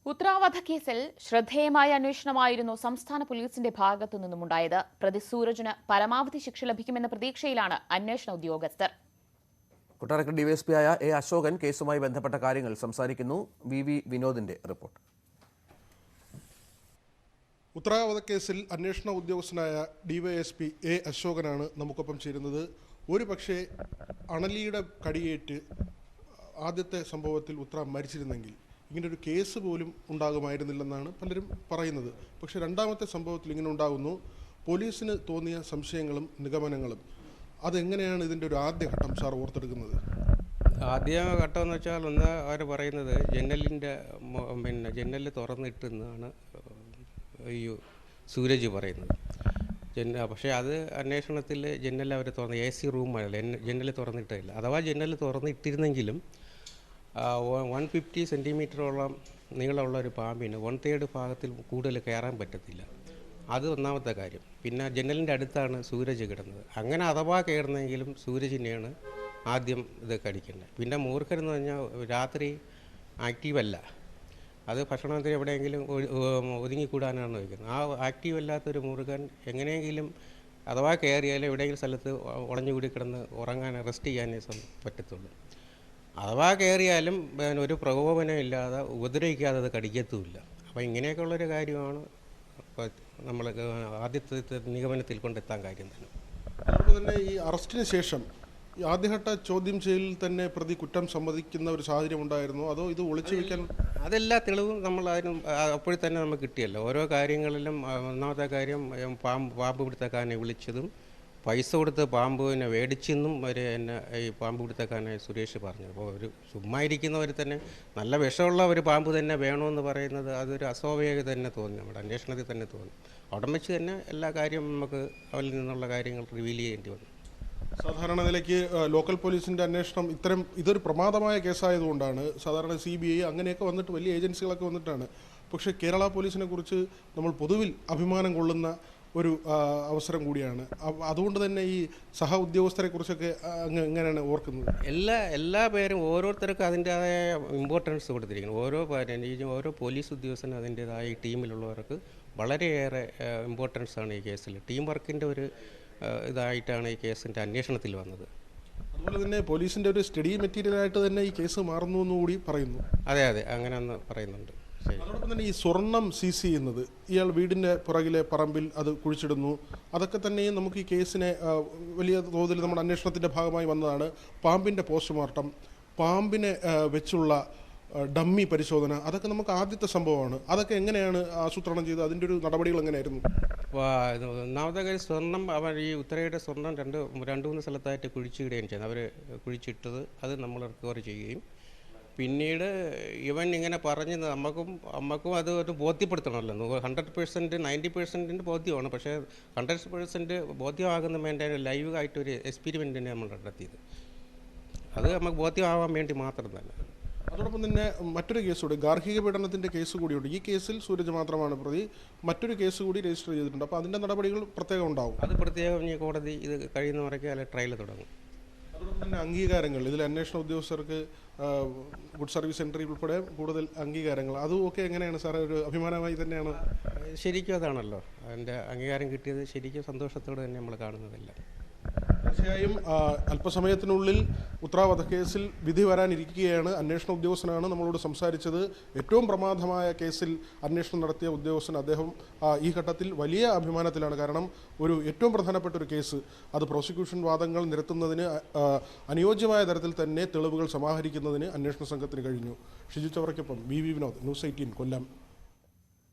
ഉത്തരാവധ കേസിൽ ശ്രദ്ധേയമായ അന്വേഷണമായിരുന്നു സംസ്ഥാന പോലീസിന്റെ ഭാഗത്തു നിന്നുമുണ്ടായത്. പ്രതി സൂരജിന് പരമാവധി ശിക്ഷ ലഭിക്കുമെന്ന പ്രതീക്ഷയിലാണ് അന്വേഷണ ഉദ്യോഗസ്ഥർ. കൊട്ടാരക്കര ഡിവൈഎസ്പിയായ എ അശോകൻ കേസുമായി ബന്ധപ്പെട്ട കാര്യങ്ങൾ സംസാരിക്കുന്നു. വി വിനോദിന്റെ റിപ്പോർട്ട്. ഉത്തരാവധ കേസിൽ അന്വേഷണ ഉദ്യോഗസ്ഥനായ ഡിവൈഎസ്പി എ അശോകനാണ് നമുക്കൊപ്പം ചേരുന്നത്. ഒരു പക്ഷേ അണലിയുടെ കടിയേറ്റ് ആദ്യത്തെ സംഭവത്തിൽ ഉത്തര മരിച്ചിരുന്നെങ്കിൽ ഇങ്ങനൊരു കേസ് പോലും ഉണ്ടാകുമായിരുന്നില്ലെന്നാണ് പലരും പറയുന്നത്. പക്ഷേ രണ്ടാമത്തെ സംഭവത്തിൽ ഇങ്ങനെ ഉണ്ടാകുന്നു. പോലീസിന് തോന്നിയ സംശയങ്ങളും നിഗമനങ്ങളും അതെങ്ങനെയാണ് ഇതിൻ്റെ ഒരു ആദ്യഘട്ടം സാർ ഓർത്തെടുക്കുന്നത്? ആദ്യ ഘട്ടം എന്ന് വെച്ചാൽ അവർ പറയുന്നത് ജനൽ തുറന്നിട്ടെന്നാണ് ഈ സൂരജ് പറയുന്നത്. പക്ഷേ അത് അന്വേഷണത്തിൽ ജനൽ അവർ തുറന്ന് AC റൂമാണല്ലോ, ജനൽ തുറന്നിട്ടില്ല. അഥവാ ജനൽ തുറന്നിട്ടിരുന്നെങ്കിലും 150 സെൻറ്റിമീറ്ററോളം നീളമുള്ള ഒരു പാമ്പിന് 1/3 ഭാഗത്തിൽ കൂടുതൽ കയറാൻ പറ്റത്തില്ല. അത് ഒന്നാമത്തെ കാര്യം. പിന്നെ ജനലിൻ്റെ അടുത്താണ് സൂരജ് കിടന്നത്. അങ്ങനെ അഥവാ കയറുന്നെങ്കിലും സൂരജിനെയാണ് ആദ്യം ഇത് കടിക്കേണ്ടത്. പിന്നെ മൂർഖരെന്ന് പറഞ്ഞാൽ രാത്രി ആക്റ്റീവല്ല, അത് ഭക്ഷണത്തിന് എവിടെയെങ്കിലും ഒതുങ്ങിക്കൂടാനാണ് വയ്ക്കുന്നത്. ആ ആക്റ്റീവ് അല്ലാത്തൊരു മുറുകൻ എങ്ങനെയെങ്കിലും അഥവാ കയറിയാലും എവിടെയെങ്കിലും സ്ഥലത്ത് ഉളഞ്ഞുകൂടി കിടന്ന് ഉറങ്ങാൻ റെസ്റ്റ് ചെയ്യാനേ പറ്റത്തുള്ളൂ. അഥവാ കയറിയാലും ഒരു പ്രകോപനം ഇല്ലാതെ ഉപദ്രവിക്കാതെ അത് കടിക്കത്തുമില്ല. അപ്പോൾ ഇങ്ങനെയൊക്കെ ഉള്ളൊരു കാര്യമാണ് നമ്മൾ ആദ്യത്തെ നിഗമനത്തിൽ കൊണ്ടെത്താൻ കാര്യം തന്നെ. അതുകൊണ്ട് തന്നെ ഈ അറസ്റ്റിന് ശേഷം ആദ്യഘട്ട ചോദ്യം ചെയ്യലിൽ തന്നെ പ്രതി കുറ്റം സമ്മതിക്കുന്ന ഒരു സാഹചര്യം ഉണ്ടായിരുന്നു, അതോ ഇത് ഒളിച്ചു വയ്ക്കാൻ? അതെല്ലാ തെളിവും നമ്മൾ അതിനും അപ്പോഴും തന്നെ നമുക്ക് കിട്ടിയല്ലോ. ഓരോ കാര്യങ്ങളിലും ഒന്നാമത്തെ കാര്യം പാമ്പ് പിടുത്തക്കാരനെ വിളിച്ചതും പൈസ കൊടുത്ത് പാമ്പിനെ മേടിച്ചെന്നും എന്നെ ഈ പാമ്പ് പിടുത്തക്കാരനെ സുരേഷ് പറഞ്ഞു. അപ്പോൾ ഒരു ചുമ്മാ ഇരിക്കുന്നവർ തന്നെ നല്ല വിഷമുള്ള ഒരു പാമ്പ് തന്നെ വേണമെന്ന് പറയുന്നത് അതൊരു അസ്വാഭാവികത തന്നെ തോന്നി, നമ്മുടെ അന്വേഷണത്തിൽ തന്നെ തോന്നി. അവിടെ വെച്ച് തന്നെ എല്ലാ കാര്യവും നമുക്ക് അവരിൽ നിന്നുള്ള കാര്യങ്ങൾ റിവീൽ ചെയ്യേണ്ടി വന്നു. സാധാരണ നിലയ്ക്ക് ലോക്കൽ പോലീസിൻ്റെ അന്വേഷണം ഇതൊരു പ്രമാദമായ കേസായതുകൊണ്ടാണ് സാധാരണ CBI അങ്ങനെയൊക്കെ വന്നിട്ട് വലിയ ഏജൻസികളൊക്കെ വന്നിട്ടാണ്. പക്ഷേ കേരള പോലീസിനെ കുറിച്ച് നമ്മൾ പൊതുവിൽ അഭിമാനം കൊള്ളുന്ന ഒരു അവസരം കൂടിയാണ്. അതുകൊണ്ട് തന്നെ ഈ സഹ ഉദ്യോഗസ്ഥരെ കുറിച്ചൊക്കെ എങ്ങനെയാണ് ഓർക്കുന്നത്? എല്ലാ പേരും ഓരോരുത്തർക്കും അതിൻ്റേതായ ഇമ്പോർട്ടൻസ് കൊടുത്തിരിക്കുന്നു. ഓരോ പോലീസ് ഉദ്യോഗസ്ഥനും അതിൻ്റേതായ ഈ ടീമിലുള്ളവർക്ക് വളരെയേറെ ഇമ്പോർട്ടൻസ് ആണ് ഈ കേസിൽ. ടീം വർക്കിൻ്റെ ഒരു ഇതായിട്ടാണ് ഈ കേസിൻ്റെ അന്വേഷണത്തിൽ വന്നത്. അതുപോലെ തന്നെ പോലീസിൻ്റെ ഒരു സ്റ്റഡി മെറ്റീരിയലായിട്ട് തന്നെ ഈ കേസ് മാറുന്നു എന്നുകൂടി പറയുന്നു. അതെ, അങ്ങനെ ഒന്ന് പറയുന്നുണ്ട്. അതോടൊപ്പം തന്നെ ഈ സ്വർണം സീസ് ചെയ്യുന്നത്, ഇയാൾ വീടിൻ്റെ പുറകിലെ പറമ്പിൽ അത് കുഴിച്ചിടുന്നു, അതൊക്കെ തന്നെയും നമുക്ക് ഈ കേസിനെ വലിയ തോതിൽ നമ്മുടെ അന്വേഷണത്തിൻ്റെ ഭാഗമായി വന്നതാണ്. പാമ്പിൻ്റെ പോസ്റ്റ്മോർട്ടം, പാമ്പിനെ വെച്ചുള്ള ഡമ്മി പരിശോധന, അതൊക്കെ നമുക്ക് ആദ്യത്തെ സംഭവമാണ്. അതൊക്കെ എങ്ങനെയാണ് ആസൂത്രണം ചെയ്തത്? അതിൻ്റെ ഒരു നടപടികൾ എങ്ങനെയായിരുന്നു? ഒന്നാമത്തെ കാര്യം സ്വർണം, ഈ ഉത്തരയുടെ സ്വർണം 2-3 സ്ഥലത്തായിട്ട് കുഴിച്ചിടുകയും ചെയ്യുന്നത്. അവർ കുഴിച്ചിട്ടത് അത് നമ്മൾ റിക്കവർ ചെയ്യുകയും പിന്നീട് ഇവൻ ഇങ്ങനെ പറഞ്ഞ് നമുക്കും അത് ഒരു ബോധ്യപ്പെടുത്തണമല്ലോ. 100% 90% ബോധ്യമാണ്. പക്ഷേ 100% ബോധ്യമാകുന്ന വേണ്ട ലൈവ് ആയിട്ടൊരു എക്സ്പെരിമെൻറ്റിനെ നമ്മൾ നടത്തിയത്. അത് നമുക്ക് ബോധ്യമാവാൻ വേണ്ടി മാത്രം തന്നെ. അതോടൊപ്പം തന്നെ മറ്റൊരു കേസുകൂടി, ഗാർഹിക പീഡനത്തിൻ്റെ കേസ് കൂടിയുണ്ട്. ഈ കേസിൽ സൂരജ് മാത്രമാണ് പ്രതി, മറ്റൊരു കേസ് കൂടി രജിസ്റ്റർ ചെയ്തിട്ടുണ്ട്. അപ്പോൾ അതിൻ്റെ നടപടികൾ പ്രത്യേകം ഉണ്ടാവും. അത് പ്രത്യേകം ഈ കോടതി ഇത് കഴിയുന്നവരൊക്കെ അല്ലെ ട്രയൽ തുടങ്ങും. അതോടൊപ്പം തന്നെ അംഗീകാരങ്ങൾ, ഇതിൽ അന്വേഷണ ഉദ്യോഗസ്ഥർക്ക് ഗുഡ് സർവീസ് എൻട്രി ഉൾപ്പെടെ കൂടുതൽ അംഗീകാരങ്ങൾ, അതും ഒക്കെ എങ്ങനെയാണ് സാറേ? ഒരു അഭിമാനമായി തന്നെയാണ്. ശരിക്കും അതാണല്ലോ അതിൻ്റെ അംഗീകാരം കിട്ടിയത്. ശരിക്കും സന്തോഷത്തോടെ തന്നെ നമ്മൾ കാണുന്നതല്ല. തീർച്ചയായും അല്പസമയത്തിനുള്ളിൽ ഉത്തരാവധ കേസിൽ വിധി വരാനിരിക്കുകയാണ്. അന്വേഷണ ഉദ്യോഗസ്ഥനാണ് നമ്മളോട് സംസാരിച്ചത്. ഏറ്റവും പ്രമാദമായ കേസിൽ അന്വേഷണം നടത്തിയ ഉദ്യോഗസ്ഥൻ അദ്ദേഹം ഈ ഘട്ടത്തിൽ വലിയ അഭിമാനത്തിലാണ്. കാരണം ഒരു ഏറ്റവും പ്രധാനപ്പെട്ട ഒരു കേസ്, അത് പ്രോസിക്യൂഷൻ വാദങ്ങൾ നിരത്തുന്നതിന് അനുയോജ്യമായ തരത്തിൽ തന്നെ തെളിവുകൾ സമാഹരിക്കുന്നതിന് അന്വേഷണ സംഘത്തിന് കഴിഞ്ഞു. ഷിജു ചവറയ്ക്കൊപ്പം വി വിനോദ്, ന്യൂസ് 18 കൊല്ലം.